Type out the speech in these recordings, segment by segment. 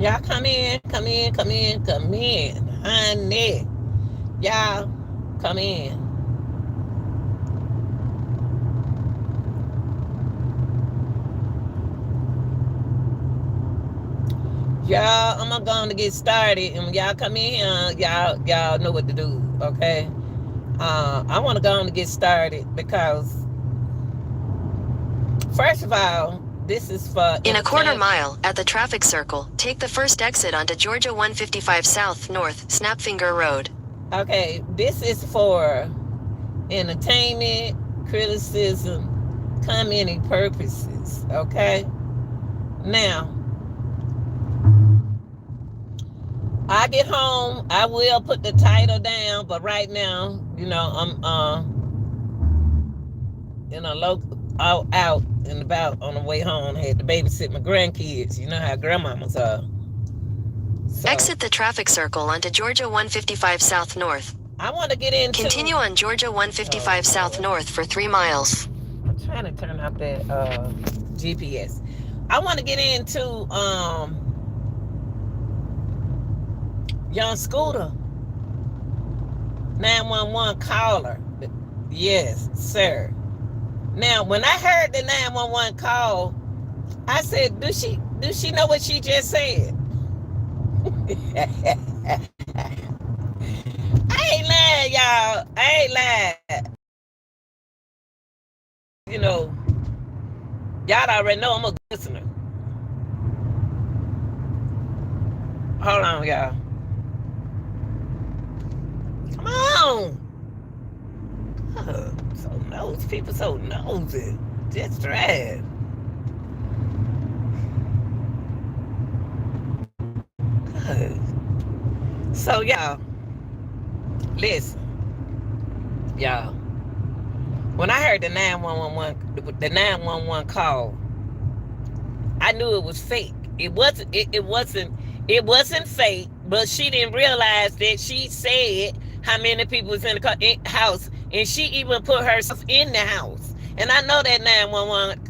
Y'all come in, come in, come in, come in. Honey. Y'all come in. Y'all, I'm gonna go on to get started. And when y'all come in here, y'all know what to do, okay? I wanna go on to get started because first of all, this is for In a quarter entertainment. mile, at the traffic circle, take the first exit onto Georgia 155 South North, Snapfinger Road. Okay, this is for entertainment, criticism, commenting purposes, okay? Now, I get home, I will put the title down, but right now, I'm out and about on the way home. I had to babysit my grandkids. You know how grandmamas are. So exit the traffic circle onto Georgia 155 South North. I want to get into. Continue on Georgia 155 South North for 3 miles. I'm trying to turn off that GPS. I want to get into young Scooter 911 caller. Yes, sir. Now, when I heard the 911 call, I said, "Does she know what she just said?" I ain't lying, y'all. I ain't lying. Y'all already know I'm a good listener. Hold on, y'all. Come on. So nosy. People so nosy. Just drive. So y'all, listen, y'all. When I heard the 911 call, I knew it was fake. It wasn't fake, but she didn't realize that she said how many people was in the house, and she even put herself in the house. And I know that 911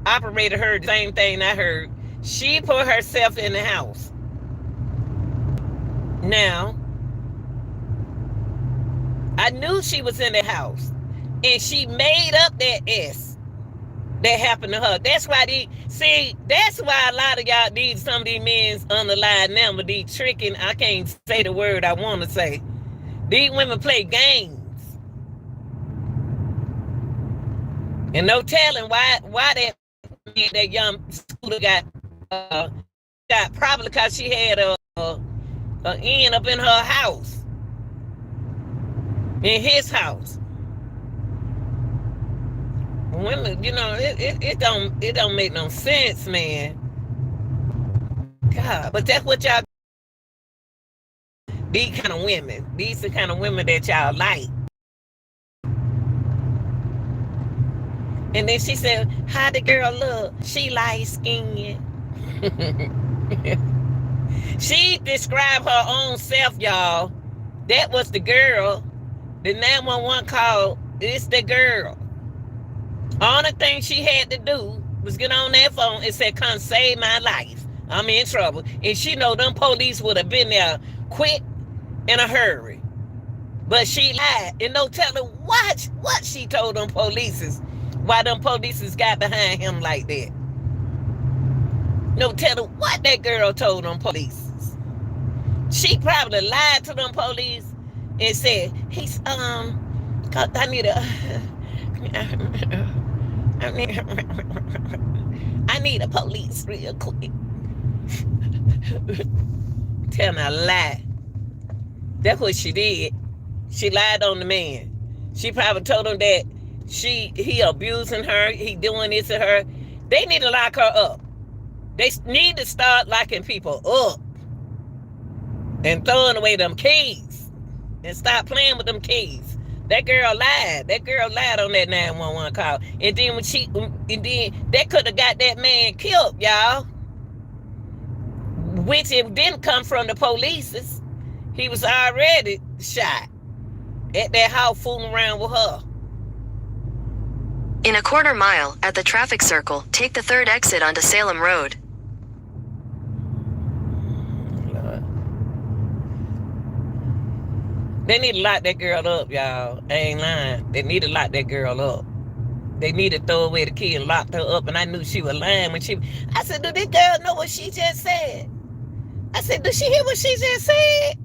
operator heard the same thing I heard. She put herself in the house. Now, I knew she was in the house, and she made up that S that happened to her. That's why that's why a lot of y'all need some of these men on the line now, but these tricking, I can't say the word I want to say. These women play games. And no telling why that young Scooter got probably because she had a end up in her house. In his house. Women, it don't make no sense, man. God, but that's what y'all. These kind of women. These the kind of women that y'all like. And then she said, "How the girl look? She light skinned." She described her own self, y'all. That was the girl. The 911 call. It's the girl. Only thing she had to do was get on that phone and say, "Come save my life. I'm in trouble." And she know them police would have been there quick in a hurry. But she lied. And no telling what she told them police. Why them police got behind him like that. No telling what that girl told them police. She probably lied to them police and said, I need a police real quick. Tell me a lie. That's what she did. She lied on the man. She probably told him that he abusing her, he doing this to her. They need to lock her up. They need to start locking people up and throwing away them keys and stop playing with them keys. That girl lied. That girl lied on that 911 call. And then that could have got that man killed, y'all. Which it didn't come from the police. He was already shot at that house fooling around with her. In a quarter mile, at the traffic circle, take the third exit onto Salem Road. They need to lock that girl up, y'all. I ain't lying. They need to lock that girl up. They need to throw away the key and lock her up. And I knew she was lying when she. I said, "Do this girl know what she just said?" I said, "Does she hear what she just said?"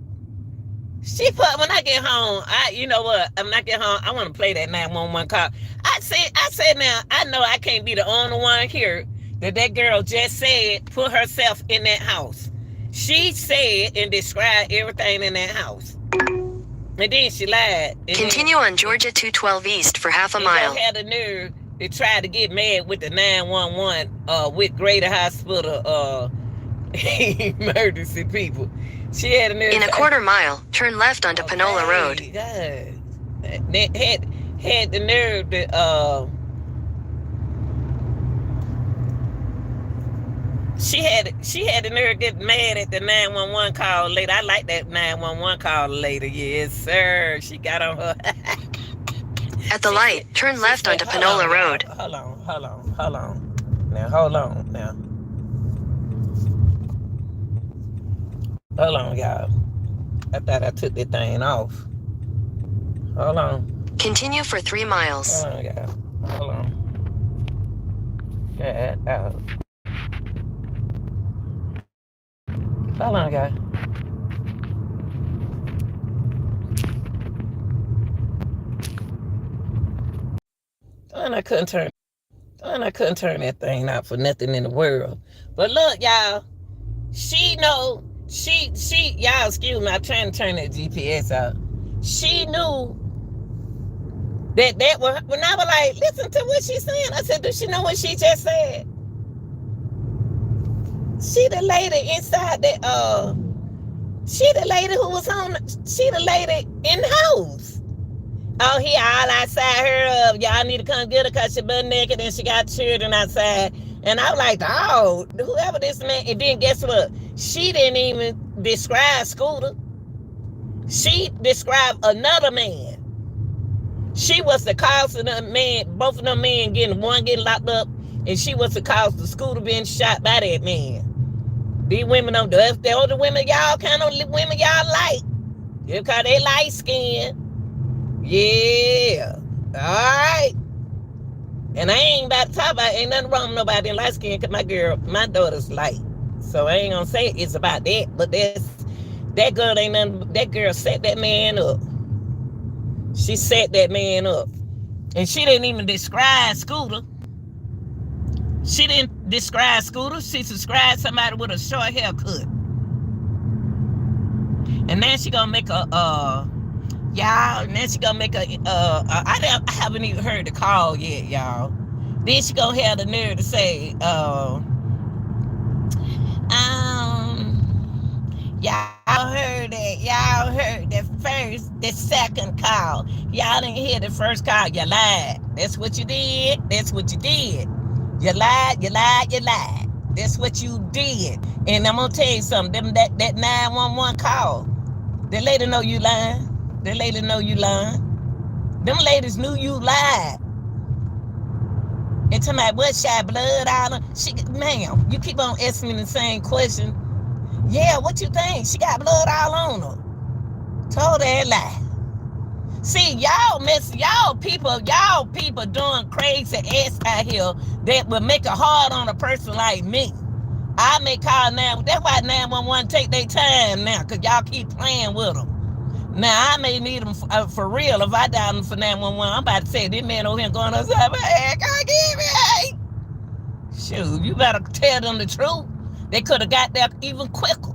She put when I get home. You know what? When I get home, I want to play that 911 call. I said now I know I can't be the only one here that girl just said put herself in that house. She said and described everything in that house. And then she lied. Continue on Georgia 212 East for half a mile. Had the nerve to try to get mad with the 911 with Greater Hospital emergency people. She had a nerve. In a quarter mile, turn left onto Panola Road. God. They had the nerve to She had the nerve to get mad at the 911 call later. I like that 911 call later. Yes, sir. She got on her. At the light, turn left onto Panola Road. Hold on. Now, hold on. Hold on, y'all. I thought I took that thing off. Hold on. Continue for 3 miles. Hold on, y'all. Hold on. Get out. Hold on, guys. And I couldn't turn that thing out for nothing in the world. But look, y'all, she know, y'all, excuse me, I'm trying to turn that GPS out. She knew that was, when I was like, listen to what she's saying, I said, does she know what she just said? She the lady inside that, she the lady who was she the lady in the house. Oh, he all outside her of, y'all need to come get her because she butt naked and she got children outside. And I was like, oh, whoever this man, and then guess what? She didn't even describe Scooter. She described another man. She was the cause of the man, both of them men getting locked up, and she was the cause of Scooter being shot by that man. These women don't do it. The older women, y'all kind of women y'all like. Because they light skin. Yeah. All right. And I ain't about to talk about, ain't nothing wrong with nobody in light skin because my daughter's light. So I ain't gonna say it's about that, but that girl set that man up. She set that man up. And she didn't even describe Scooter. She didn't describe Scooter. She described somebody with a short haircut. And then she gonna make I haven't even heard the call yet, y'all. Then she gonna have the nerve to say, y'all heard the second call. Y'all didn't hear the first call. You lied. That's what you did. You lied. That's what you did. And I'm gonna tell you something. That 911 call, the lady know you lying. Them ladies knew you lied. And tell me what shot blood out of ma'am, you keep on asking me the same question. Yeah, what you think? She got blood all on her. Told that lie. See, y'all people doing crazy ass out here that would make it hard on a person like me. I may call now. That's why 911 take their time now, because y'all keep playing with them. Now, I may need them for real. If I dial them for 911, I'm about to say, this man over here going outside, hey, God give me, hey. Shoot, you better tell them the truth. They could have got there even quicker.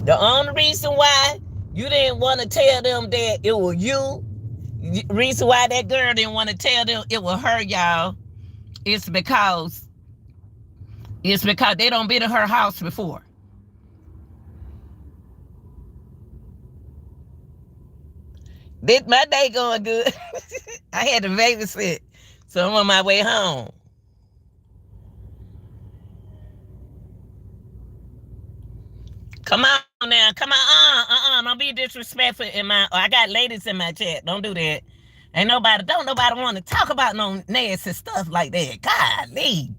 The only reason why you didn't want to tell them that it was you, reason why that girl didn't want to tell them it was her, y'all, it's because they don't been to her house before. My day going good. I had to babysit, so I'm on my way home. Come on now, come on, don't be disrespectful I got ladies in my chat. Don't do that. Don't nobody want to talk about no nasty stuff like that. Golly.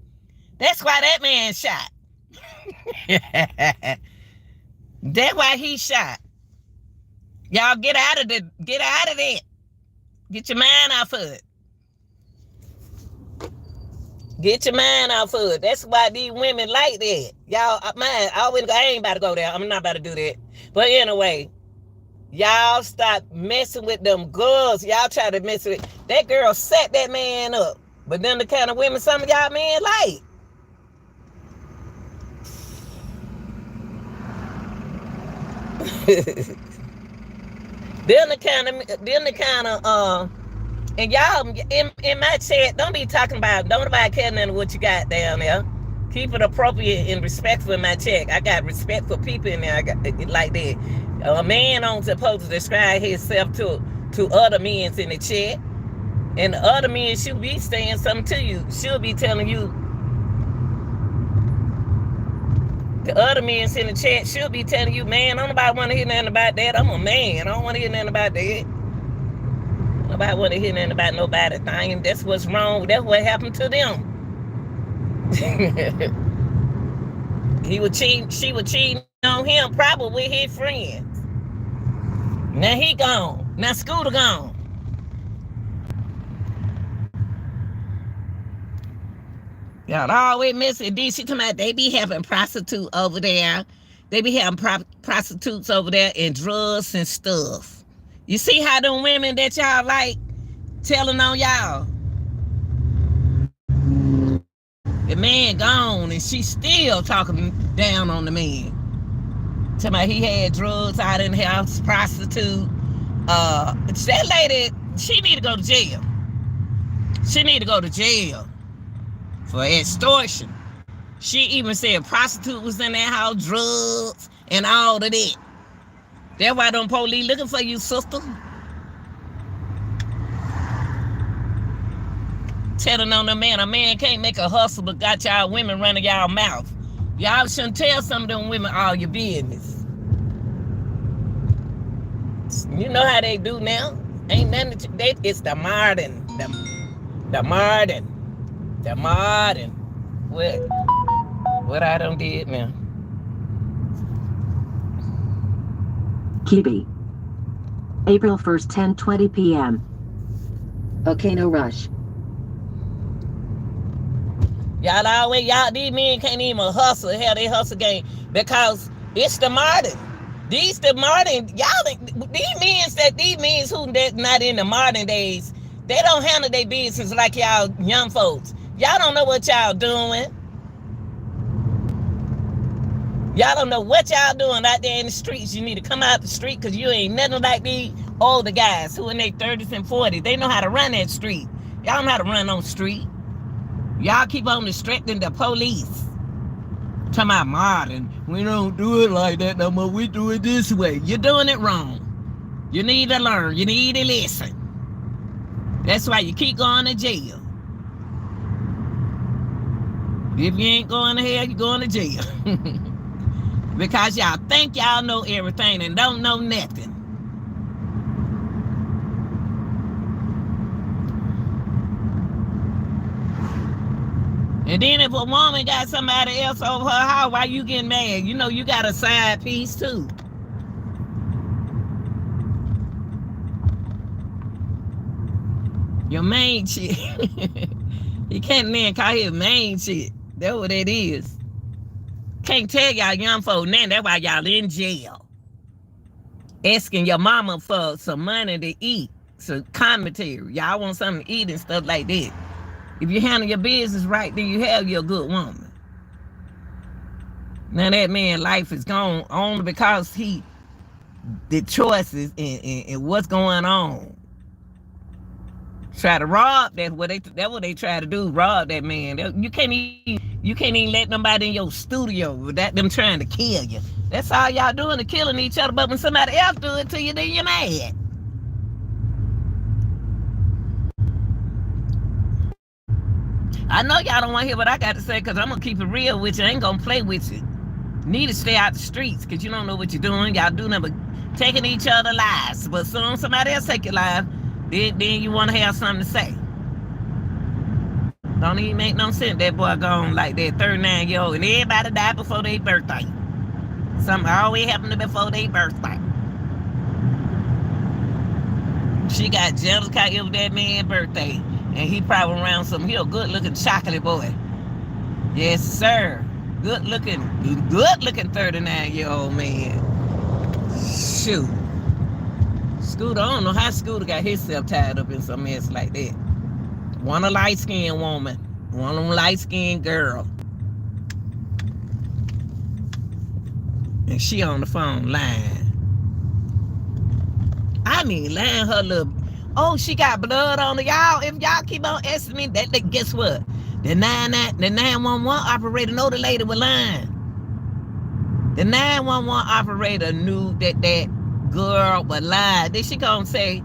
That's why that man shot. That's why he shot. Y'all get out of that. Get your mind off of it. Get your mind off of it. That's why these women like that. Y'all, I ain't about to go there. I'm not about to do that. But anyway, y'all stop messing with them girls. Y'all try to mess with that girl. Set that man up. But then the kind of women some of y'all men like. then the kind of and y'all in my chat, don't be talking about, don't nobody care nothing what you got down there. Keep it appropriate and respectful in my chat. I got respect for people in there. I got it like that. A man don't supposed to describe himself to other men in the chat. And the other men should be saying something to you. She'll be telling you. The other men in the chat should be telling you, man, don't nobody want to hear nothing about that. I'm a man. I don't want to hear nothing about that. Nobody want to hear nothing about nobody thing. That's what's wrong. That's what happened to them. She was cheating on him, probably with his friends. Now he gone. Now Scooter gone. Y'all always miss it. She talking about they be having prostitutes over there. They be having prostitutes over there and drugs and stuff. You see how them women that y'all like telling on y'all? The man gone and she still talking down on the man. Talking about he had drugs out in the house, prostitute. That lady, she need to go to jail. She need to go to jail for extortion. She even said prostitute was in that house, drugs, and all of that. That's why them police looking for you, sister. Telling on the man, a man can't make a hustle but got y'all women running y'all mouth. Y'all shouldn't tell some of them women all your business. You know how they do now? Ain't nothing, it's the modern. The modern. What I done did now? Kibi. April 1st, 10:20 p.m. Okay, no rush. These men can't even hustle. Hell, they hustle game because it's the modern. These men who that's not in the modern days, they don't handle their business like y'all young folks. Y'all don't know what y'all doing. Y'all don't know what y'all doing out there in the streets. You need to come out the street because you ain't nothing like these older guys who in their 30s and 40s. They know how to run that street. Y'all know how to run on the street. Y'all keep on distracting the police. Talking about modern. We don't do it like that no more. We do it this way. You're doing it wrong. You need to learn. You need to listen. That's why you keep going to jail. If you ain't going to hell, you're going to jail. Because y'all think y'all know everything and don't know nothing. And then if a woman got somebody else over her house, why you getting mad? You know you got a side piece too. Your main chick. You can't then call it main chick. That's what it is. Can't tell y'all young folk now. That's why y'all in jail. Asking your mama for some money to eat. Some commentary. Y'all want something to eat and stuff like that. If you handle your business right, then you have your good woman. Now that man's life is gone only because the choices and what's going on. Try to rob, that's what they try to do, rob that man. You can't even let nobody in your studio without them trying to kill you. That's all y'all doing, to killing each other. But when somebody else do it to you, then you're mad. I know y'all don't want to hear what I got to say because I'm going to keep it real with you. I ain't going to play with you. You need to stay out the streets because you don't know what you're doing. Y'all do nothing but taking each other's lives. But soon somebody else take your life, then you want to have something to say. Don't even make no sense. That boy gone like that 39-year-old and everybody died before their birthday. Something always happening before their birthday. She got jealous because it was that man's birthday. And he probably around some he a good looking chocolate boy. Yes, sir. Good looking 39-year-old man. Shoot. Scooter, I don't know how Scooter got himself tied up in some mess like that. One a light-skinned woman, one of them light-skinned girl. And she on the phone lying. I mean, lying her little... Oh, she got blood on her. Y'all, if y'all keep on asking me, that guess what? The 911 operator know the lady was lying. The 911 operator knew that girl was lying. Then she gonna say,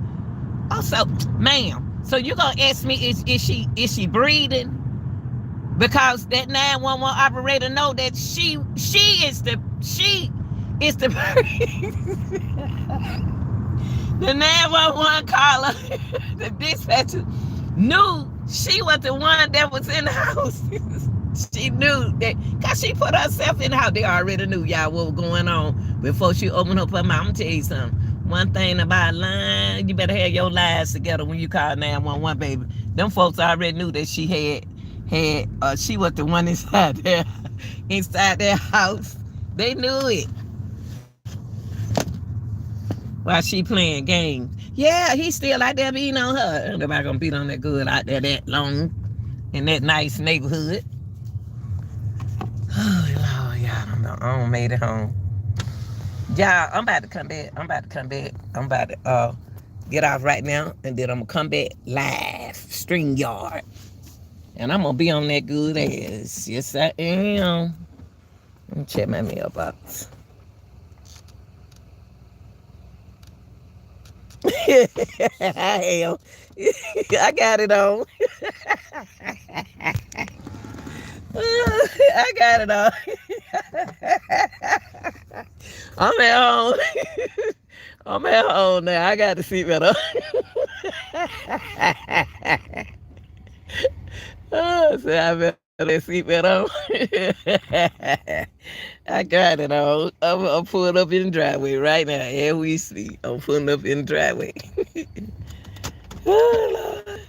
"Oh, so, ma'am, so you gonna ask me is she breathing?" Because that 911 operator know that she is the the 911 caller, the dispatcher knew she was the one that was in the house. She knew that because she put herself in the house. They already knew y'all what was going on before she opened up her mouth. I'm gonna tell you something. One thing about lying, you better have your lies together when you call 911, baby. Them folks already knew that she she was the one inside their house. They knew it. While she playing games. Yeah, he's still out there beating on her. Ain't nobody gonna beat on that good out there that long in that nice neighborhood. Oh, Lord, y'all, I don't made it home. Y'all, I'm about to come back. I'm about to get off right now, and then I'm gonna come back live, StreamYard. And I'm gonna be on that good ass. Yes, I am. Let me check my mailbox. I am. I got it on. I got it on. I'm at home. I'm at home now. I got the seatbelt on. Oh, so I better that seatbelt on. I got it on. I'm pulling up in the driveway right now. As we speak, I'm pulling up in the driveway. Oh, Lord.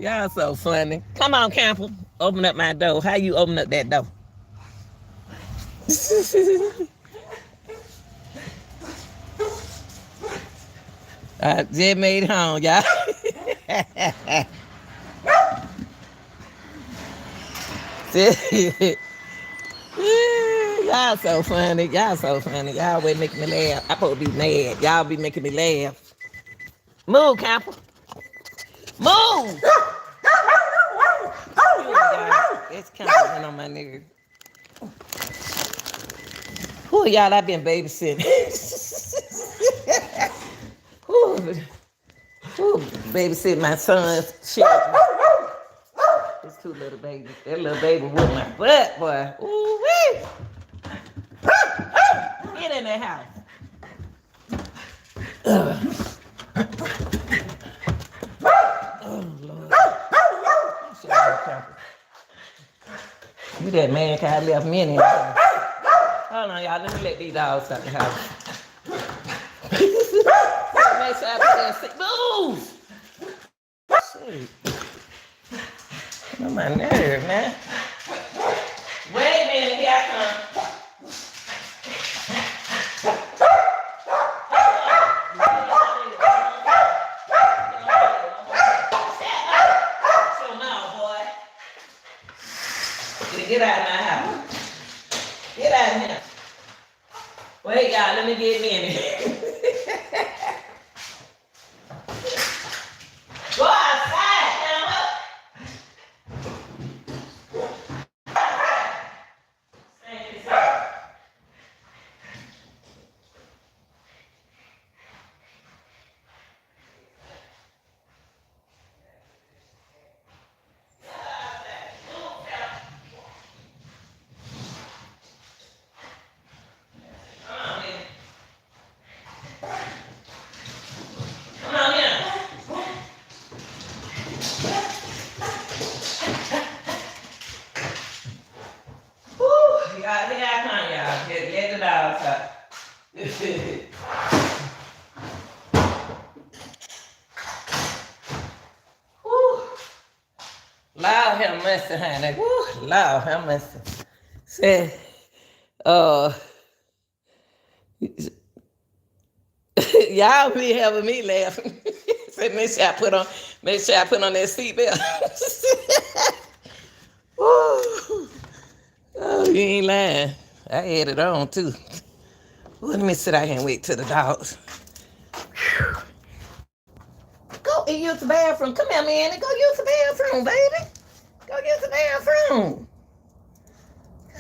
Y'all so funny. Come on, Camper. Open up my door. How you open up that door? I just made it home, y'all. Y'all so funny. Y'all so funny. Y'all always making me laugh. I supposed to be mad. Y'all be making me laugh. Move, Camper. Move. It's Camper on my nerves. Who y'all? I been babysitting. Babysitting my son's children. It's two little babies. That little baby with my butt, boy. Ooh-wee. Get in that house. Oh, Lord. You that man kind of left me in here. Hold on, y'all. Let me let these dogs out the house. Make sure I put that sick. Move! Shit. On my nerve, man. Wait a minute, here I come. Get out of my house. Get out of here. Wait, y'all, let me get in it. Go outside, now. have mercy, honey. Woo, Lord have mercy. Say, uh, y'all be having me laughing. Say, make sure I put on that seatbelt. Woo. Oh, you ain't lying. I had it on too. Well, let me sit out here and wait till the dogs. Whew. Go and use the bathroom. Come here, man. Go use the bathroom, baby. Go use the bathroom.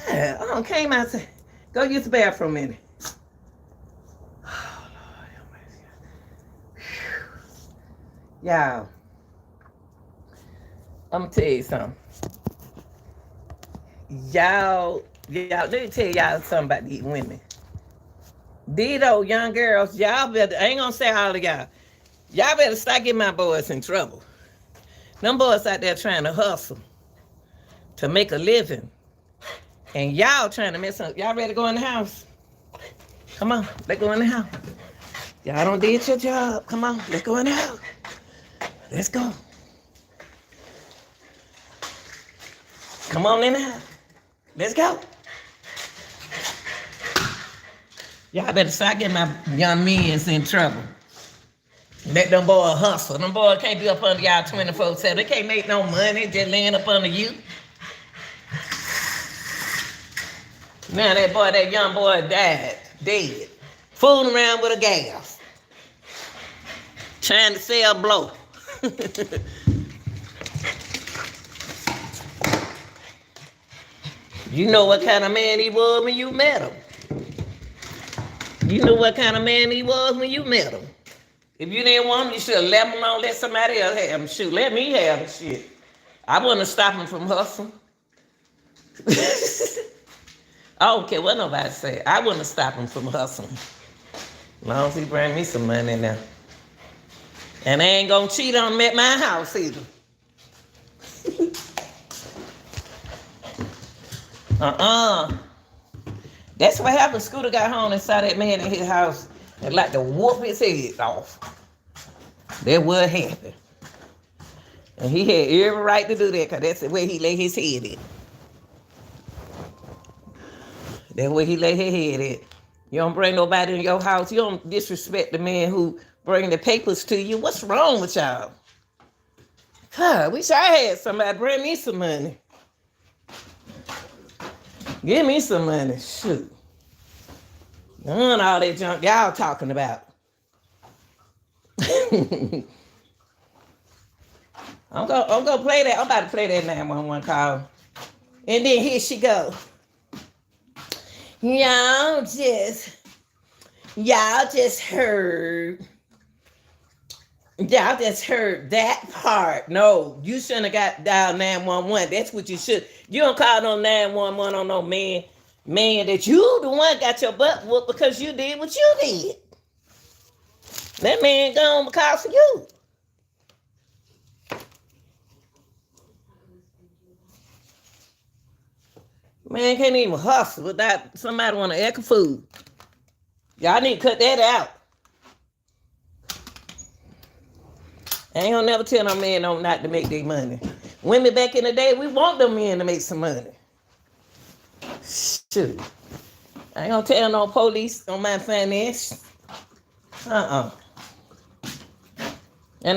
God, came out. Go use the bathroom, man. Oh, Lord, have mercy. Y'all, I'm gonna tell you something. Y'all, let me tell y'all something about these women. These old young girls, y'all better, I ain't gonna say all of y'all. Y'all better start getting my boys in trouble. Them boys out there trying to hustle to make a living. And y'all trying to mess up. Y'all ready to go in the house? Come on, let's go in the house. Y'all don't did your job. Come on, let's go in the house. Let's go. Come on in the house. Let's go. Y'all better start getting my young men in trouble. Let them boys hustle. Them boys can't be up under y'all 24/7. They can't make no money just laying up under you. Now that young boy died, dead. Fooling around with a gas. Trying to sell blow. You know what kind of man he was when you met him. You know what kind of man he was when you met him. If you didn't want him, you should have left him alone, let somebody else have him. Shoot, let me have him, shit. I wouldn't have stopped him from hustling. I don't care what nobody say. I wouldn't have stopped him from hustling. As long as he bring me some money now. And I ain't gonna cheat on him at my house either. That's what happened. Scooter got home and saw that man in his house and like to whoop his head off. That what happened. And he had every right to do that because that's the way he lay his head in. That's where he lay his head at. You don't bring nobody in your house. You don't disrespect the man who bring the papers to you. What's wrong with y'all? God, I wish I had somebody bring me some money. Give me some money. Shoot. None of all that junk y'all talking about. I'm gonna play that. I'm about to play that 911 call. And then here she go. Y'all just heard. Y'all just heard that part. No, you shouldn't have got dialed 911. That's what you should. You don't call no 911 on no man that you the one got your butt whooped because you did what you did. That man gone because of you. Man can't even hustle without somebody want to echo food. Y'all need to cut that out. I ain't gonna never tell no man not to make their money. Women back in the day, we want them men to make some money. Shoot. I ain't gonna tell no police on my finance. And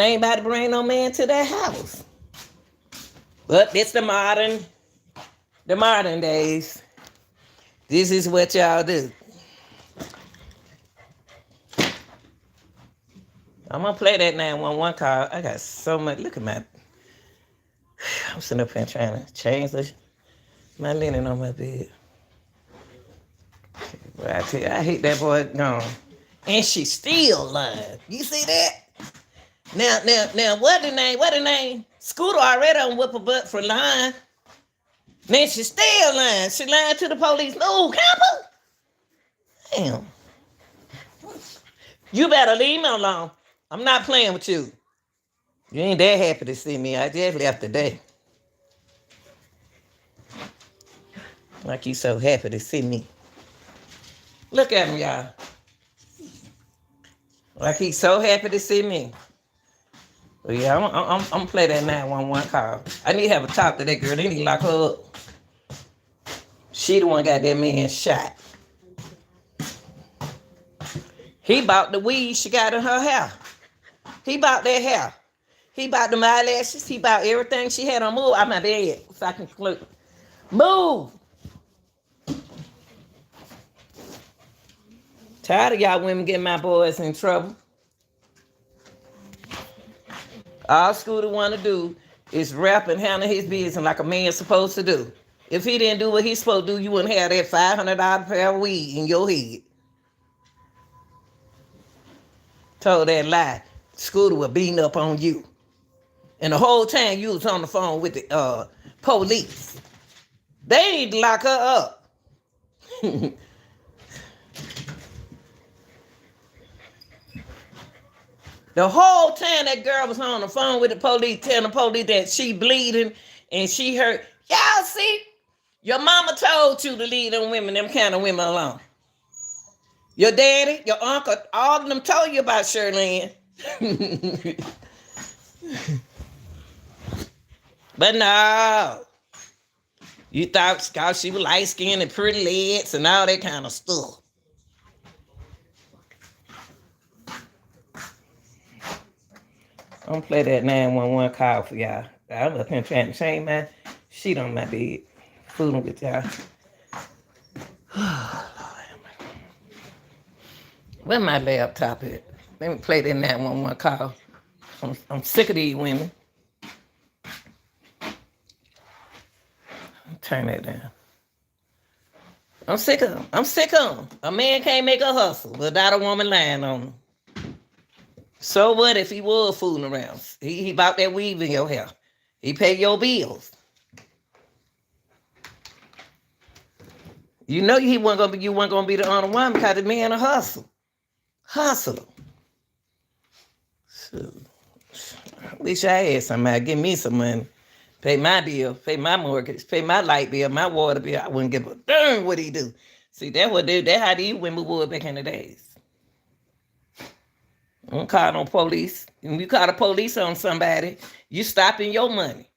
I ain't about to bring no man to their house. But it's the modern days. This is what y'all do. I'm gonna play that 911 call. I got so much. Look at I'm sitting up here trying to change my linen on my bed. But I tell you, I hate that boy gone. And she still lying. You see that? Now, what the name? Scooter already on whip a butt for lying. Then she still lying. She lying to the police. No, Campbell. Damn. You better leave me alone. I'm not playing with you. You ain't that happy to see me. I just left today. Like you so happy to see me. Look at him, y'all. Like he's so happy to see me. But yeah, I'm gonna play that 911 call. I need to have a talk to that girl. They need to lock her up. She the one got that man shot. He bought the weed she got in her hair. He bought that hair. He bought the eyelashes. He bought everything she had on. Move out my bed so I can look. Move. Tired of y'all women getting my boys in trouble. All Scooter want to do is rap and handle his business like a man's supposed to do. If he didn't do what he's supposed to do, you wouldn't have that $500 pair of weed in your head. Told that lie. Scooter was beating up on you. And the whole time you was on the phone with the police. They need to lock her up. The whole time that girl was on the phone with the police, telling the police that she bleeding and she hurt. Y'all see? Your mama told you to leave them women, them kind of women alone. Your daddy, your uncle, all of them told you about Shirley. But no. You thought because she was light-skinned and pretty legs and all that kind of stuff. I'm gonna play that 911 call for y'all. I'm up here trying to change my sheet on my bed. Fooling with y'all. Where my laptop at? Let me play that 911 call. I'm sick of these women. Turn that down. I'm sick of them. I'm sick of them. A man can't make a hustle without a woman lying on him. So what if he was fooling around? He bought that weave in your hair. He paid your bills. You know you weren't gonna be the only one because the man a hustler. So, I wish I had somebody give me some money, pay my bill, pay my mortgage, pay my light bill, my water bill. I wouldn't give a darn what he do. See, that's how these women would back in the days. Don't call no police. When you call the police on somebody, you stopping your money.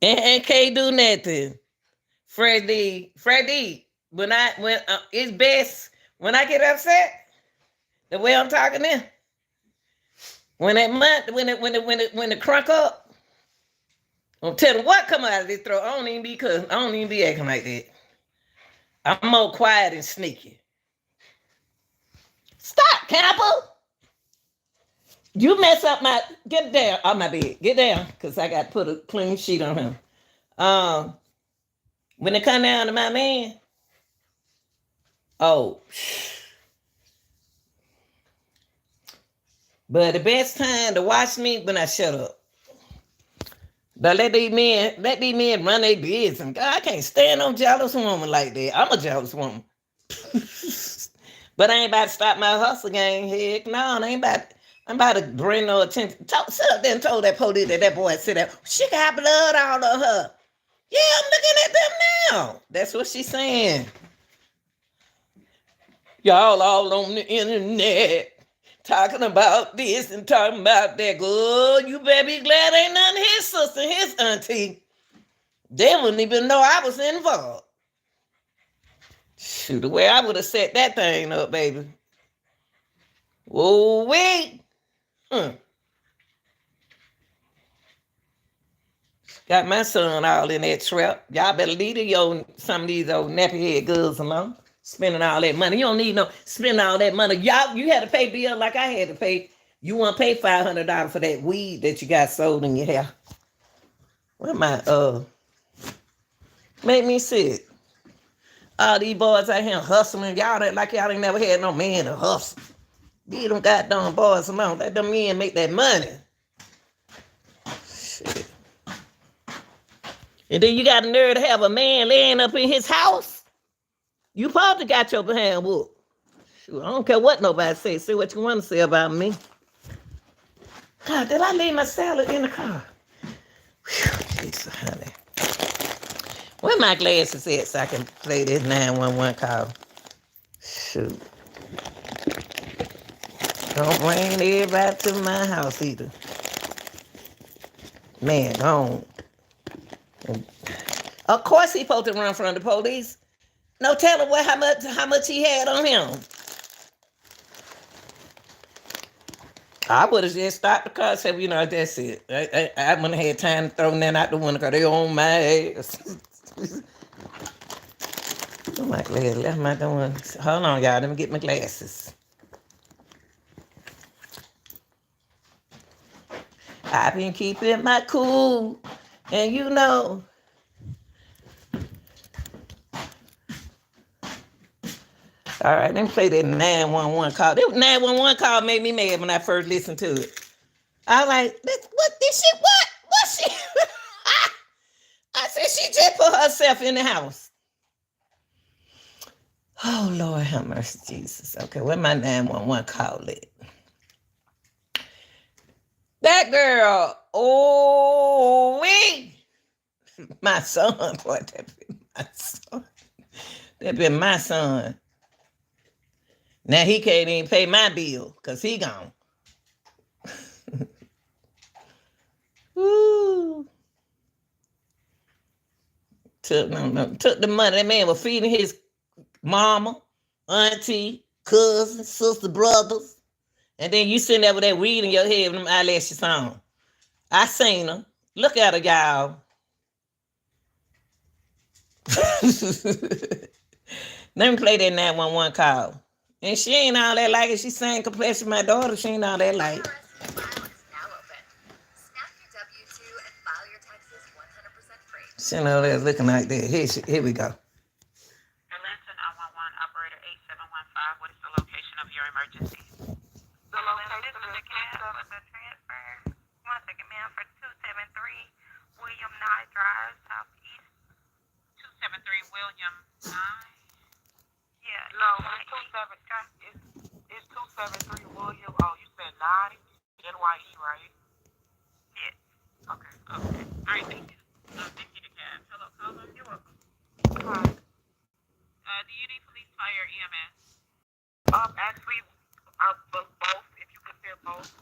And can't do nothing. Freddie, when it's best when I get upset, the way I'm talking now. When the crunk up, I'm telling what come out of this throat. I don't even be acting like that. I'm more quiet and sneaky. Stop, Camper. You mess up get down on my bed. Get down, because I got to put a clean sheet on him. When it come down to my man, but the best time to watch me when I shut up. But let these men run their business. God, I can't stand no jealous woman like that. I'm a jealous woman. But I ain't about to stop my hustle game. Heck no, I'm about to bring no attention. Sit up there and told that police that boy said that she got blood all on her. Yeah, I'm looking at them now. That's what she's saying. Y'all all on the internet talking about this and talking about that. Good, you better be glad ain't none of his sister, his auntie. They wouldn't even know I was involved. Shoot, the way I would have set that thing up, baby. Whoa, wait. Got my son all in that trap. Y'all better leave some of these old nappy head girls alone. Spending all that money. You don't need no spending all that money. Y'all, you had to pay bill like I had to pay. You want to pay $500 for that weed that you got sold in your hair. Where my make me sick. All these boys out here hustling. Y'all like y'all ain't never had no man to hustle. Leave them goddamn boys alone. Let them men make that money. Shit. And then you got the nerve to have a man laying up in his house. You probably got your behind whooped. Shoot, I don't care what nobody say. Say what you want to say about me. God, did I leave my salad in the car? Whew, Jesus, honey. Where my glasses at so I can play this 911 call? Shoot. Don't bring everybody to my house either. Man, don't. Of course he supposed to run from the police. No, tell him how much he had on him. I would have just stopped the car and said, you know, that's it. I wouldn't have had time to throw that out the window because they on my ass. Oh, my glasses. Left my doing. Hold on, y'all. Let me get my glasses. I've been keeping my cool. And you know. All right, let me play that 911 call. That 911 call made me mad when I first listened to it. I was like, what this shit? What she? I said she just put herself in the house. Oh Lord, have mercy, Jesus. Okay, where my 911 call at? That girl, oh we, my son, boy, that been my son. That been my son. Now he can't even pay my bill because he gone. Woo. Took the money. That man was feeding his mama, auntie, cousin, sister, brothers. And then you sitting there with that weed in your head with them eyelashes on. I seen her. Look at her, y'all. Let me play that 911 call. And she ain't all that like it. She sang complexion my daughter. She ain't all that like it. She ain't all that looking like that. Here we go. Atlanta 911 operator 8715. What is the location of your emergency? The location of the transfer. 1 second, ma'am, for 273 William Nye Drive, Southeast. 273 William Nye. Yeah, no, it's 273 William. Oh, you said Nye, NYE, right? Yes. Okay. All right, thank you. Thank you to cab. Hello, caller. You're welcome. Hi. Do you need police, fire, or EMS? Actually, both. If you consider both.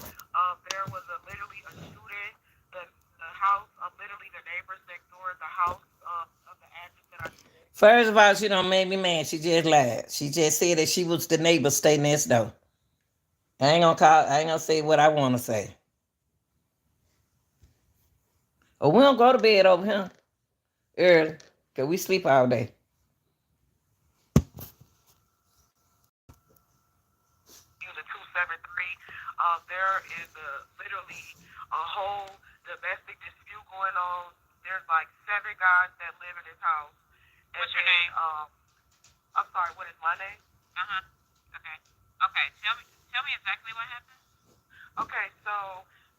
There was literally a shooting. The house, literally the neighbors next door, the house of the address that I. First of all, she don't make me mad. She just lied. She just said that she was the neighbor stay next door. I ain't gonna say what I want to say. Oh, we don't go to bed over here early because we sleep all day. Use a 273. There is literally a whole domestic dispute going on. There's like 7 guys that live in this house. What's your name? I'm sorry. What is my name? Okay. Okay. Tell me exactly what happened. Okay. So,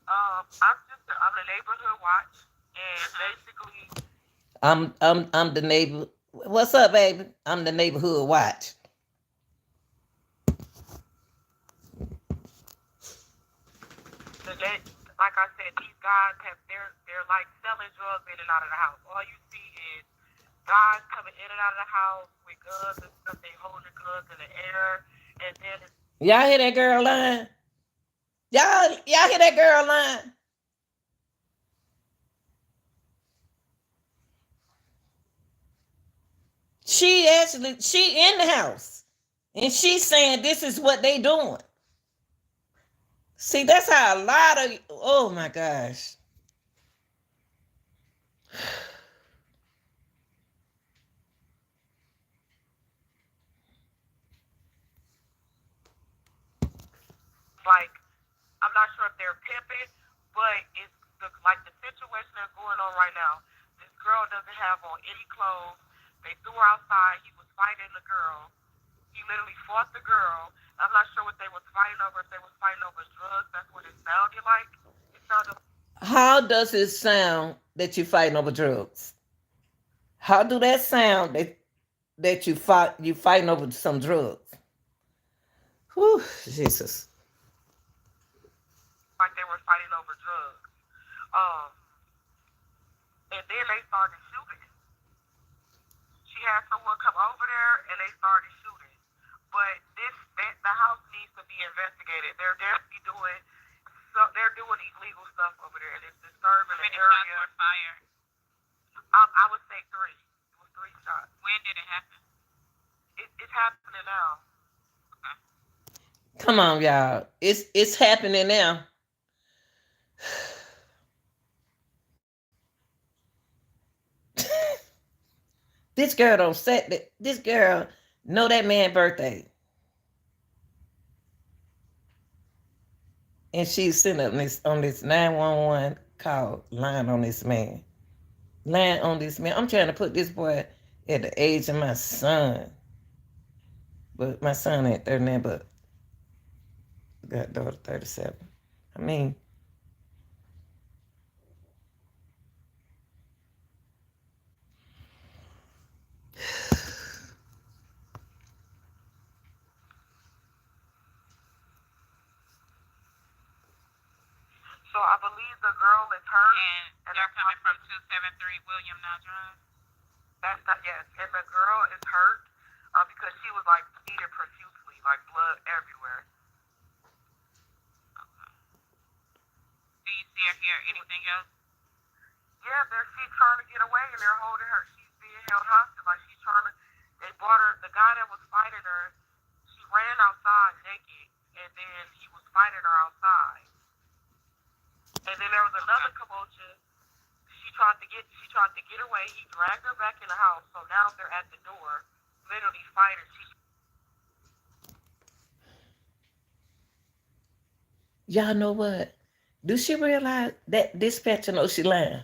I'm the neighborhood watch, and basically. I'm the neighbor. What's up, baby? I'm the neighborhood watch. Like I said, these guys they're like selling drugs in and out of the house. All you see is guys coming in and out of the house with guns and stuff. They holding guns in the air, and then y'all hear that girl line? Y'all hear that girl line? She in the house, and she's saying this is what they doing. See, that's how a lot of, oh my gosh. Like, I'm not sure if they're pimping, but it's like the situation that's going on right now. This girl doesn't have on any clothes. They threw her outside. He was fighting the girl. He literally fought the girl. I'm not sure what they was fighting over. If they was fighting over drugs, that's what it sounded like. It sounded. How does it sound that you're fighting over drugs? How do that sound that you fighting over some drugs? Whew, Jesus. Like they were fighting over drugs. And then they started shooting. She had someone come over there and they started shooting. But the house needs to be investigated. They're definitely doing they're doing illegal stuff over there, and it's disturbing the area. Fire. I would say 3. It was 3 shots. When did it happen? It's happening now. Come on, y'all. It's happening now. This girl don't set that. This girl know that man's birthday, and she's sitting up on this 911 call, lying on this man, lying on this man. I'm trying to put this boy at the age of my son, but my son ain't 39, but got daughter 37. I mean. So I believe the girl is hurt. And they're coming from 273 William Now Drive. That's not, yes. And the girl is hurt because she was like bleeding profusely, like blood everywhere. Okay. Do you see her here? Anything else? Yeah, she's trying to get away and they're holding her. She's being held hostage. Like she's trying to, they brought her, the guy that was fighting her, she ran outside naked and then he was fighting her outside. And then there was another commotion. She tried to get away. He dragged her back in the house. So now they're at the door, literally fighting. Y'all know what? Do she realize that dispatcher knows she lying?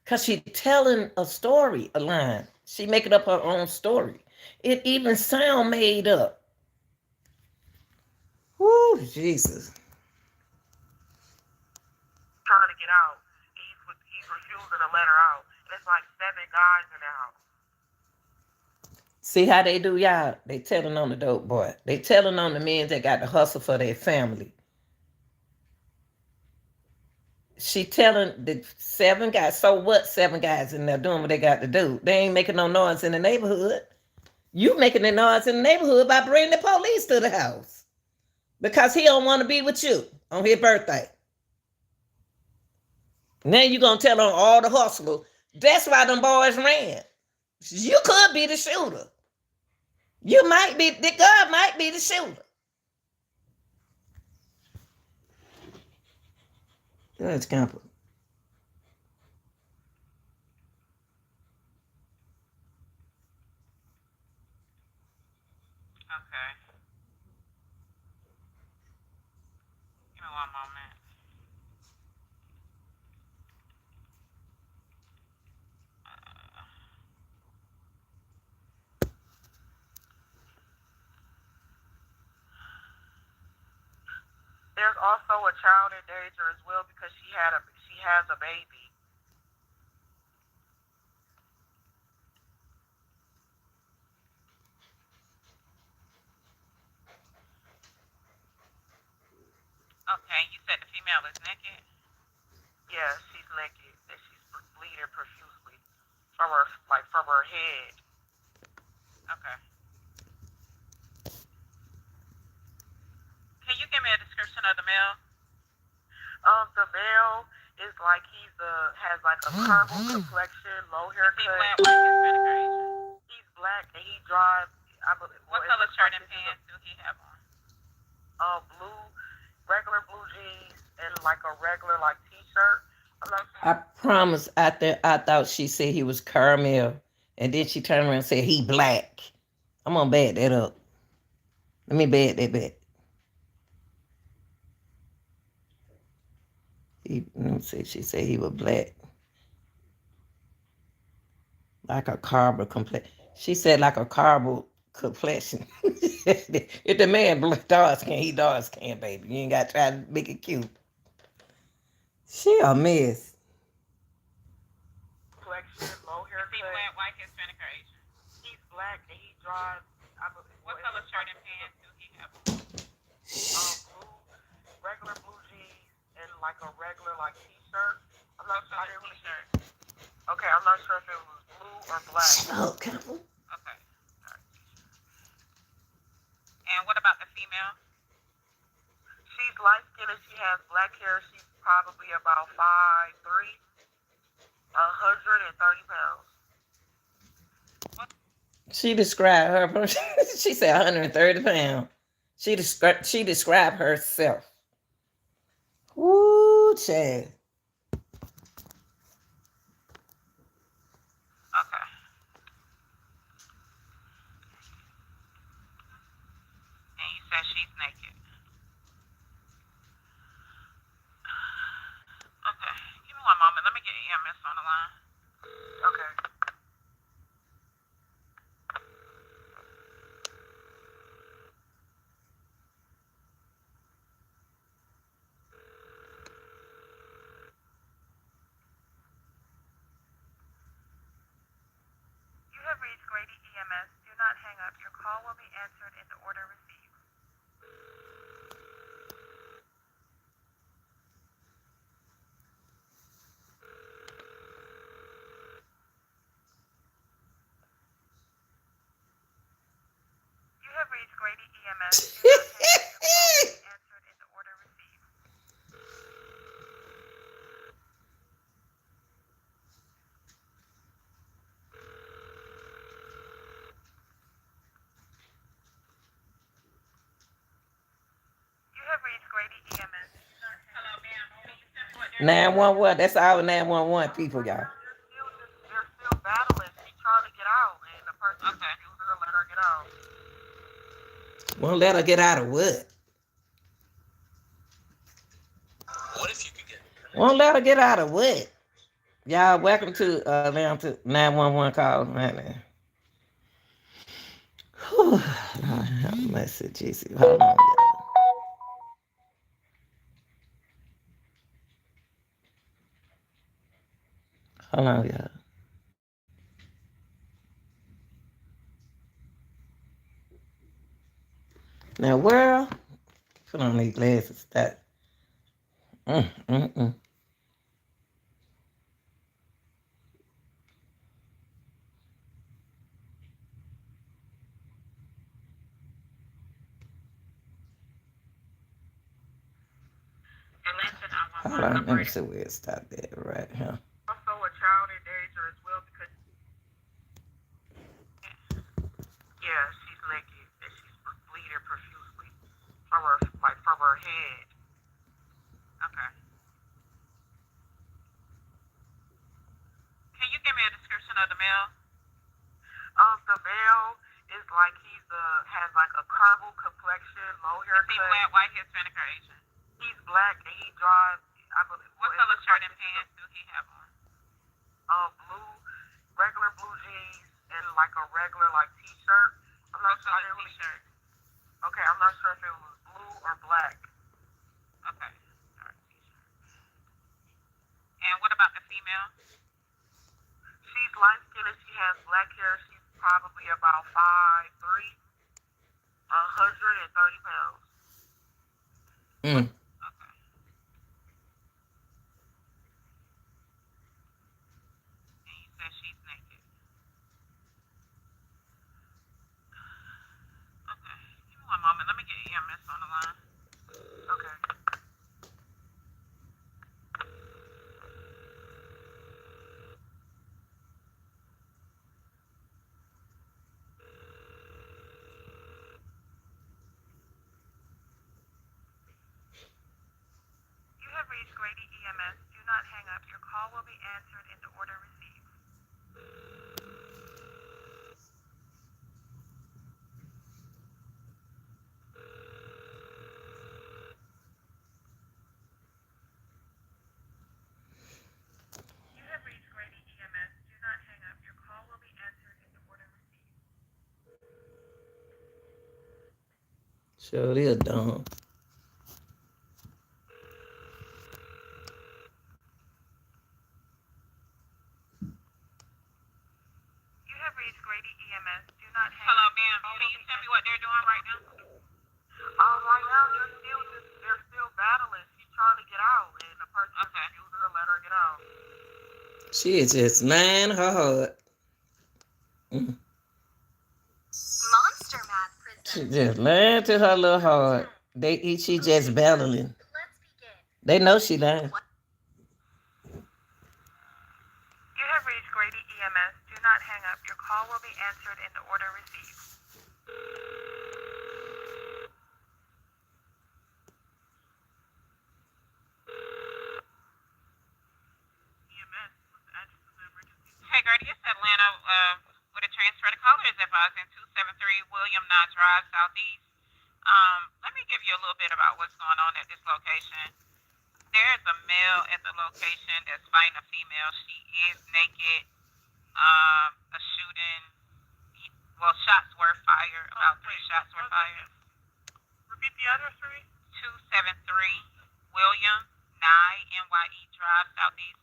Because she telling a story, a line. She making up her own story. It even sound made up. Woo, Jesus. Trying to get out. He's refusing to let her out. And it's like 7 guys in the house. See how they do, y'all? They telling on the dope boy. They telling on the men that got to hustle for their family. She telling the 7 guys, so what 7 guys in there doing what they got to do? They ain't making no noise in the neighborhood. You making the noise in the neighborhood by bringing the police to the house. Because he don't want to be with you on his birthday. Now you gonna tell on all the hustlers. That's why them boys ran. You could be the shooter. You might be, the God might be the shooter. That's Campbell. Okay. Give me one moment. There's also a child in danger as well because she has a baby. Okay, you said the female is naked? Yeah, she's naked and she's bleeding profusely from her head. Okay. Can you give me a description of the male? The male is like has like a caramel complexion, low haircut. Is he black, white, Hispanic, or Asian? He's black and he drives. What color shirt and pants do he have on? Blue, regular blue jeans and like a regular like t-shirt. I promise I thought she said he was caramel, and then she turned around and said he black. I'm gonna bad that up. Let me bad that back. Let me see. She said he was black, like a carbon complexion. She said like a carbon complexion. If the man dark skin, he dark skin, baby. You ain't got to try to make it cute. She a mess. Complexion, low haircut. Is he black, white, Hispanic, or Asian? He's black and he drives. What color shirt and pants do he have on? Blue, regular blue jeans and like a regular like t-shirt. I'm not sure. I didn't really shirt. Okay, I'm not sure if it was blue or black. Oh, careful. Okay. All right. And what about the female? She's light skinned and she has black hair. She's probably about 5'3", 130 pounds. She described her. She said 130 pounds. She described herself. Woo, Chad. Okay. And you said she's naked. Okay. Give me 1 moment. Let me get EMS on the line. Okay. You have reached Grady EMS. Do not hang up. Your call will be answered in the order received. You have reached Grady EMS. Do not hang up. Your call will be answered in the order received. You have reached Grady EMS. Hello, ma'am. Can you tell me what they're 911. That's our 911 people, y'all. They're still battling. She's trying to get out, and the person refusing to let her get out. Won't let her get out of what? What if you could get? Won't let her get out of what? Y'all, welcome to 911 call right now. Whew. Lord have mercy, Jesus. Hold on, y'all. Hold on, y'all. Now, world, put on these glasses. That. Mm. Hold on, let me see where it stopped at right here. Also a child in danger as well because she's naked and she's bleeding profusely from her head. Okay. Can you give me a description of the male? The male is like has like a caramel complexion, low haircut. Is he black, white, Hispanic, or Asian? He's black and he drives. What color shirt and pants do he have on? Regular blue jeans and like a regular like t-shirt. I'm not sure if it was t-shirt. Okay, I'm not sure if it was blue or black. Okay. All right, t-shirt. And what about the female? She's light skinned and she has black hair. She's probably about 5'3", 130 pounds. Mm. She's naked. Okay. Give me 1 moment. Let me get EMS on the line. Okay. You have reached Grady EMS. Do not hang up. Your call will be answered in the order received. You have reached Grady EMS. Do not hang up. Your call will be answered in the order received. Sure is dumb. You have reached Grady EMS. Do not hang up. Hello, ma'am. Can you tell me what they're doing right now? Right now they're still battling. She's trying to get out, and the person refusing to let her get out. She is just man her heart. Monster Mash She just learned to her little hard. She just battling. They know she lying. You have reached Grady EMS. Do not hang up. Your call will be answered in the order received. EMS, what's the address of the emergency? Hey, Grady, it's Atlanta. With a transfer to caller is advising 273 William Knott Drive, Southeast. Let me give you a little bit about what's going on at this location. There's a male at the location that's fighting a female. She is naked. A shooting. Well, shots were fired. About 3 shots were fired. Repeat the address for me. 273 William Nye NYE Drive, Southeast.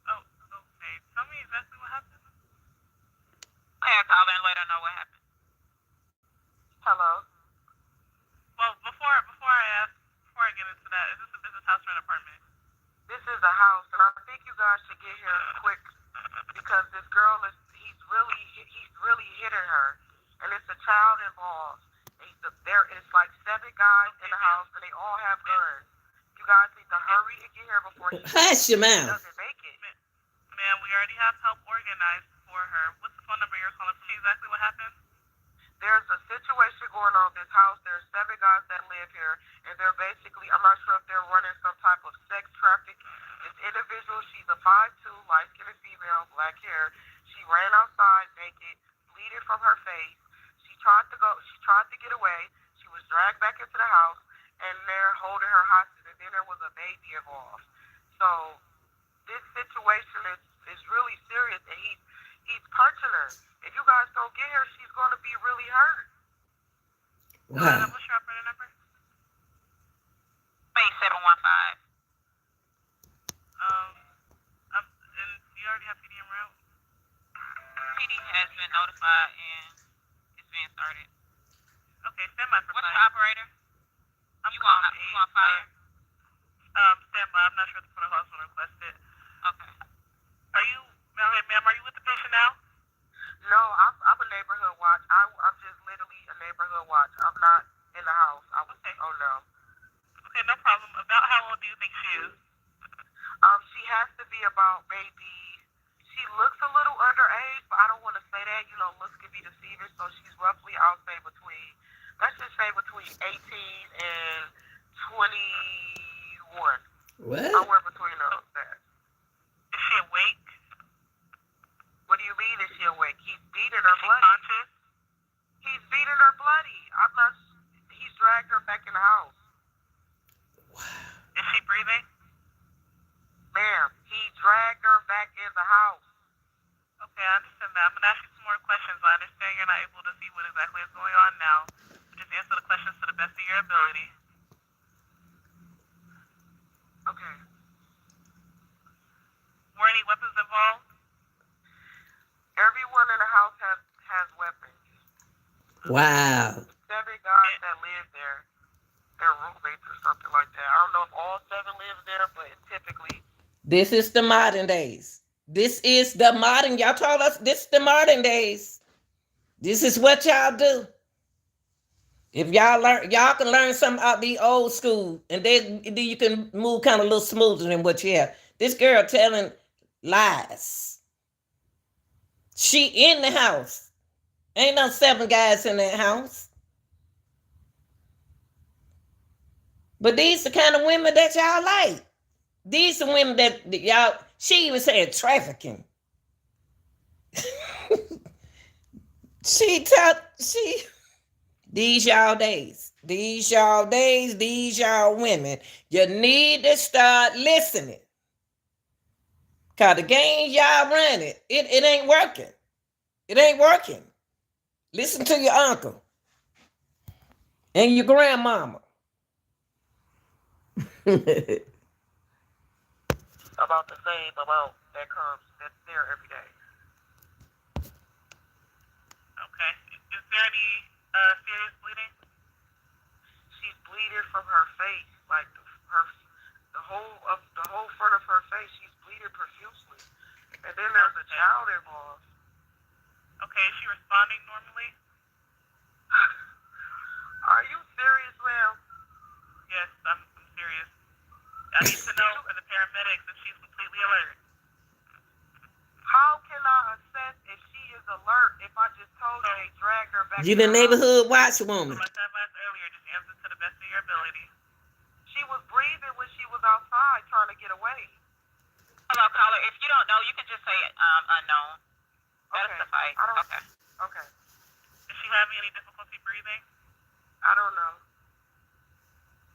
Oh, okay. Tell me exactly what happened. I'll call her and let her know what happened. Hello. Well, before I get into that, is this a business house or an apartment? This is a house, and I think you guys should get here quick because this girl he's really hitting her, and it's a child involved. It's like 7 guys in the house, and they all have guns. You guys need to hurry and get here before he Hush your mouth. doesn't make it. Ma'am, we already have help organized for her. What's the phone number you're calling? See exactly what happened? There's a situation going on in this house. There's 7 guys that live here, and they're basically, I'm not sure if they're running some type of sex traffic. This individual, she's a 5'2", light-skinned female, black hair. She ran outside naked, bleeding from her face. She tried to get away. She was dragged back into the house, and they're holding her hostage, and then there was a baby involved. So this situation is really serious, and he's punching her. If you guys don't get her, she's going to be really hurt. Wow. What's your operator number? 8715. And you already have PD en route? PD has been notified and it's being started. Okay, stand by for fire. What's your operator? You want fire? Stand by. I'm not sure if the protocol will request it. Okay. Ma'am, are you with the patient now? No, I'm a neighborhood watch. I'm just literally a neighborhood watch. I'm not in the house. Okay. Oh no. Okay, no problem. About how old do you think she is? She has to be about maybe. She looks a little underage, but I don't want to say that. You know, looks can be deceiving. So she's roughly, I'll say let's just say between 18 and 21. What? Somewhere between those. Is she awake? What do you mean, is she awake? He's beating her bloody. Conscious? He's beating her bloody. He's dragged her back in the house. Wow. Is she breathing? Ma'am, he dragged her back in the house. Okay, I understand that. I'm going to ask you some more questions. I understand you're not able to see what exactly is going on now. Just answer the questions to the best of your ability. Okay. Were any weapons involved? Everyone in the house has weapons. Wow. 7 guys that live there, they're roommates or something like that. I don't know if all 7 live there, but typically. This is the modern days. Y'all told us this is the modern days. This is what y'all do. If y'all can learn something out the old school, and then you can move kind of a little smoother than what you have. This girl telling lies. She in the house. Ain't no 7 guys in that house. But these the kind of women that y'all like. These are women that y'all, she even said trafficking. These y'all days, these y'all women, you need to start listening. Cause the game y'all running, it ain't working. It ain't working. Listen to your uncle and your grandmama. About the same amount that's there every day. Okay. Is there any serious bleeding? She's bleeding from her face, like the whole front of her face. She's bleeding profusely, and then there's a child involved. Is she responding normally? Are you serious, ma'am? Yes, I'm serious. I need to know for the paramedics if she's completely alert. How can I assess if she is alert if I just told her they dragged her back? You the neighborhood watchwoman. Like I asked earlier, just answer to the best of your ability. She was breathing when she was outside trying to get away. Hello, caller. If you don't know, you can just say unknown. That'll suffice. Okay. Okay. Is she having any difficulty breathing? I don't know.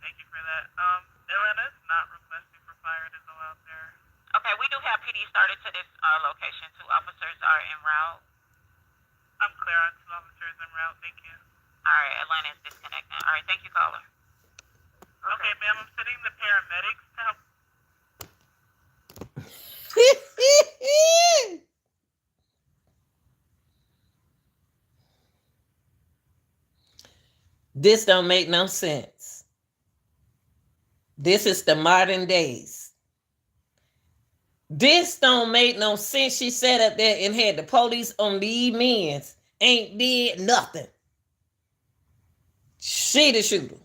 Thank you for that. Atlanta is not requesting for fire to go out there. Okay, we do have PD started to this location. 2 officers are en route. I'm clear on 2 officers en route. Thank you. All right, Atlanta is disconnecting. All right, thank you, caller. Okay, ma'am, I'm sending the paramedics to help. This don't make no sense. This is the modern days. This don't make no sense. She sat up there and had the police on these men's. Ain't did nothing. She the shooter.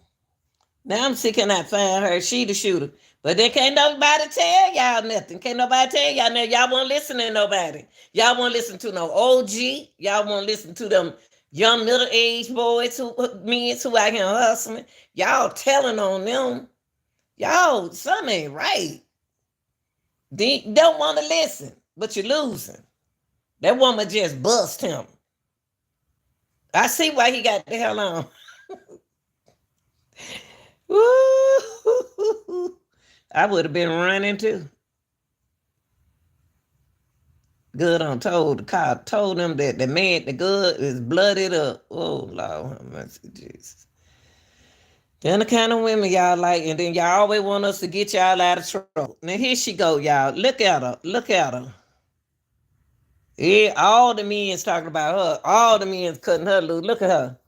Now I'm sick and I find her. She the shooter. But then can't nobody tell y'all nothing. Can't nobody tell y'all nothing. Y'all won't listen to nobody. Y'all won't listen to no OG. Y'all won't listen to them young middle-aged boys who men who out here hustling. Y'all telling on them. Y'all, something ain't right. They don't want to listen, but you're losing. That woman just bust him. I see why he got the hell on. Woo! I would have been running too. Good on told the cop told him that the man, the good is blooded up. Oh Lord, have mercy, Jesus. Then the kind of women y'all like, and then y'all always want us to get y'all out of trouble. Now here she go, y'all. Look at her. Look at her. Yeah, all the men's talking about her. All the men's cutting her loose. Look at her.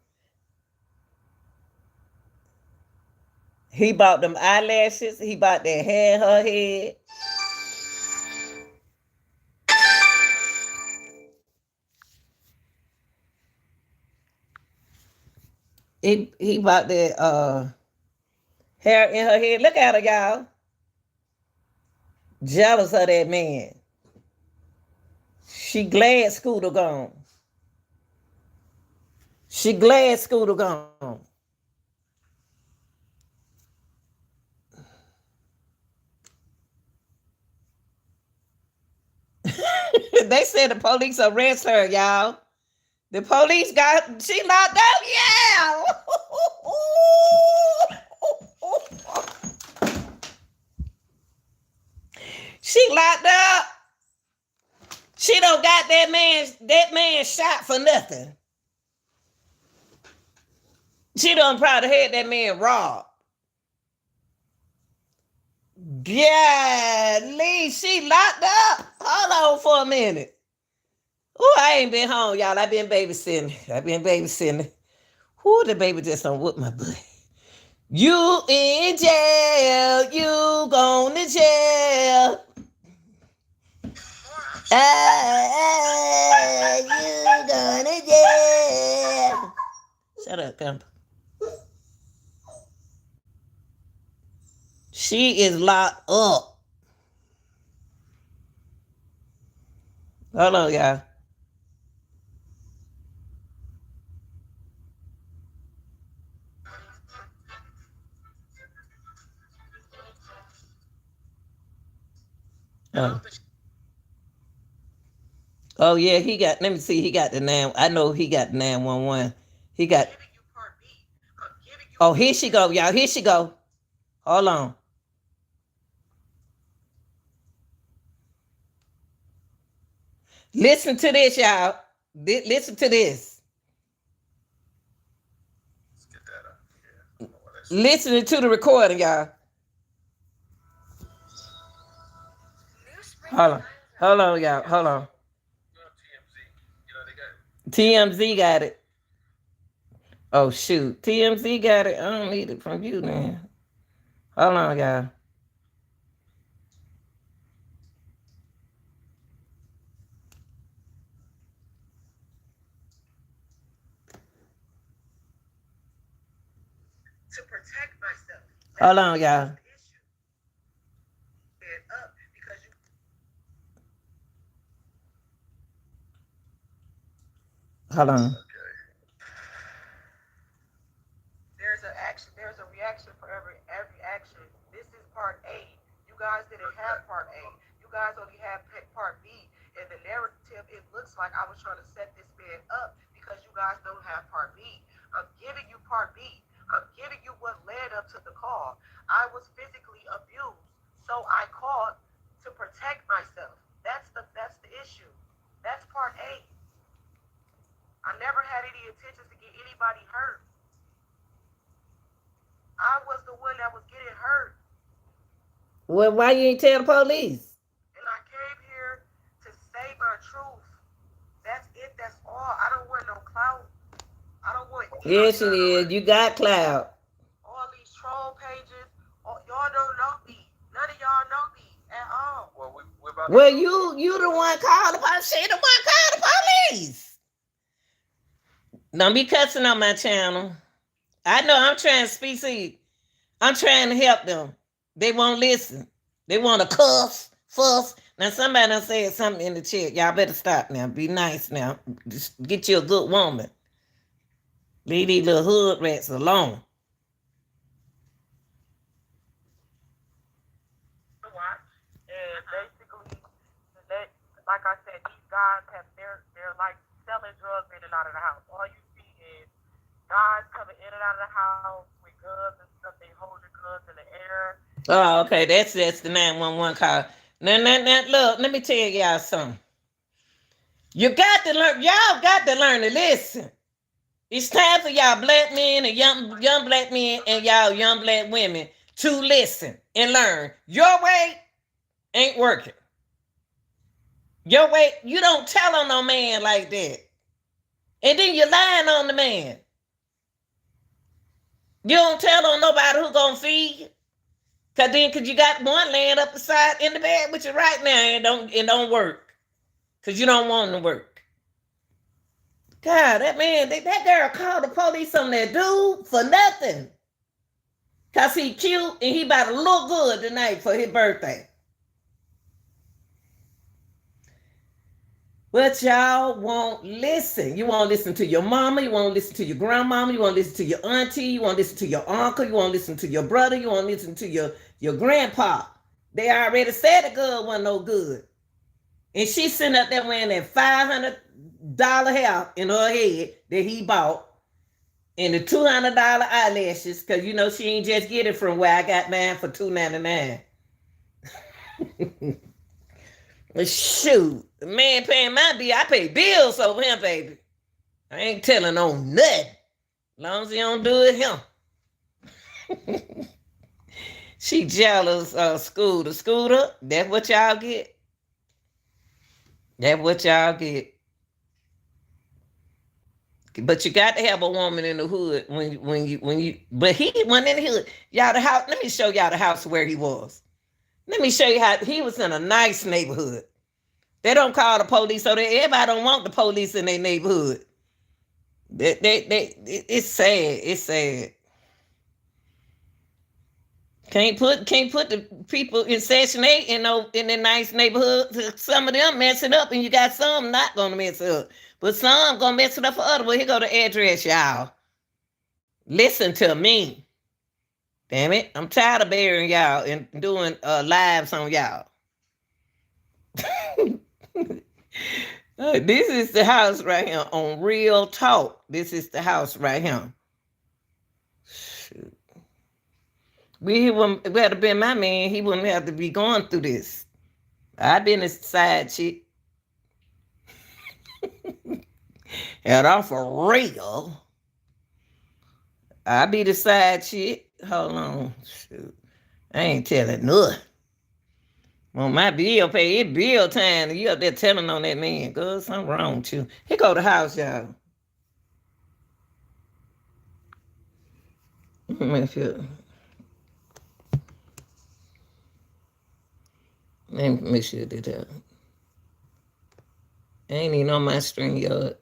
He bought them eyelashes. He bought that hair in her head. He bought that hair in her head. Look at her, y'all. Jealous of that man. She glad Scooter gone. She glad Scooter gone. They said the police arrest her, y'all. The police got, she locked up, yeah. She locked up. She don't got that man shot for nothing. She done probably had that man robbed. Golly, she locked up. Hold on for a minute. Oh, I ain't been home, y'all. I been babysitting. Who the baby just don't whoop my butt. You in jail. You going to jail. You going to jail. Shut up, Gump. She is locked up. Hold on, y'all. Oh yeah, he got. Let me see. He got the 9. I know he got the 911. He got. Oh, here she go, y'all. Here she go. Hold on. Listen to this, y'all. Listen to this. Let's get that up. Yeah. Listening to the recording, y'all. Hold on, y'all. Hold on. TMZ got it. Oh shoot, TMZ got it. I don't need it from you, man. Hold on, y'all. to protect myself. Hold on, y'all. The issue. And up because you. Hold on. Okay. There's a action. There's a reaction for every action. This is part A. You guys didn't have part A. You guys only had part B. And the narrative, it looks like I was trying to set this man up because you guys don't have part B. I'm giving you part B. I'm giving you what led up to the call. I was physically abused, so I called to protect myself. That's the issue. That's part A. I never had any intentions to get anybody hurt. I was the one that was getting hurt. Well, why you ain't tell the police? And I came here to say my truth. That's it. That's all. I don't want no clout. I don't want. Yes, it is. You got clout. All these troll pages. Y'all don't know me. None of y'all know me at all. Well, we're about Well, you the one called the police. She the one called the police. Don't be cussing on my channel. I know I'm trying to speak. See, I'm trying to help them. They won't listen. They want to cuss, fuss. Now somebody done said something in the chat. Y'all better stop now. Be nice now. Just get you a good woman. Leave these little hood rats alone. Watch. And basically, like I said, these guys they're like selling drugs in and out of the house. All you see is guys coming in and out of the house with guns and stuff. They hold the guns in the air. Oh, okay. That's the 911 call. Now, look, let me tell y'all something. You got to learn, y'all got to learn to listen. It's time for y'all black men and young black men and y'all young black women to listen and learn. Your way ain't working. Your way, you don't tell on no man like that. And then you're lying on the man. You don't tell on nobody who gonna feed you. Cause you got one laying up the side in the bed with you right now and don't work. Cause you don't want him to work. God, that man, that girl called the police on that dude for nothing. Cause he cute and he about to look good tonight for his birthday. But y'all won't listen. You won't listen to your mama. You won't listen to your grandmama. You won't listen to your auntie. You won't listen to your uncle. You won't listen to your brother. You won't listen to your grandpa. They already said the girl wasn't no good. And she sitting up there wearing that $500 hair in her head that he bought and the $200 eyelashes because, you know, she ain't just get it from where I got mine for $2.99. Shoot, the man paying my bill. I pay bills over him, baby. I ain't telling on nothing. As long as he don't do it him. She jealous, Scooter. That's what y'all get. That's what y'all get. But you got to have a woman in the hood when you. But he went in the hood. Y'all the house. Let me show y'all the house where he was. Let me show you how he was in a nice neighborhood. They don't call the police, so everybody don't want the police in their neighborhood. It's sad. It's sad. Can't put the people in Section 8 in the nice neighborhood. Some of them mess it up, and you got some not gonna mess it up. But some gonna mess it up for other. Well, here go the address, y'all. Listen to me. Damn it. I'm tired of burying y'all and doing lives on y'all. This is the house right here on Real Talk. This is the house right here. Shoot. He would have been my man. He wouldn't have to be going through this. I've been his side chick. And I'm for real. I be the side chick. Hold on. Shoot. I ain't telling nothing. Well, my bill pay, it's bill time. You up there telling on that man. Girl, something wrong with you. Here go the house, y'all. Make sure. Let me make sure that ain't even on my string yard.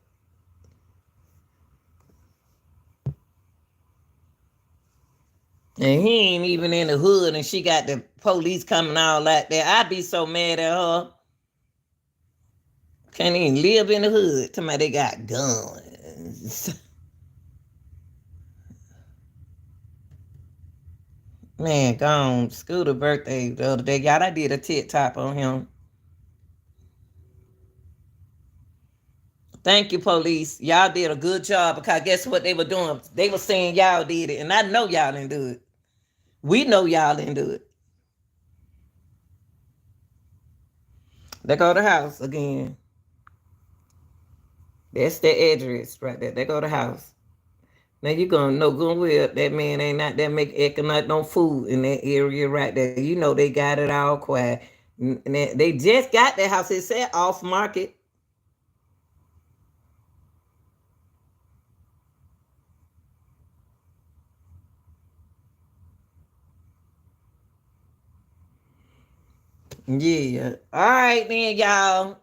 And he ain't even in the hood, and she got the police coming all like that. I'd be so mad at her. Can't even live in the hood. Tell me they got guns. Man, gone. Scooter birthday the other day. Y'all, I did a TikTok on him. Thank you, police. Y'all did a good job because guess what they were doing? They were saying y'all did it, and I know y'all didn't do it. We know y'all didn't do it. They go to the house again. That's the address right there. They go to the house. Now you gonna know good well that man ain't not that make economic no food in that area right there. You know they got it all quiet. And they just got that house. It said off market. Yeah. All right then, y'all.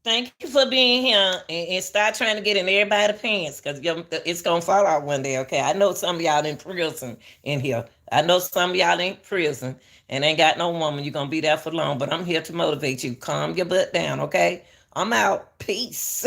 Thank you for being here and start trying to get in everybody's pants because it's gonna fall out one day. Okay, I know some of y'all in prison in here. I know some of y'all in prison and ain't got no woman. You're gonna be there for long, but I'm here to motivate you. Calm your butt down, okay? I'm out. Peace.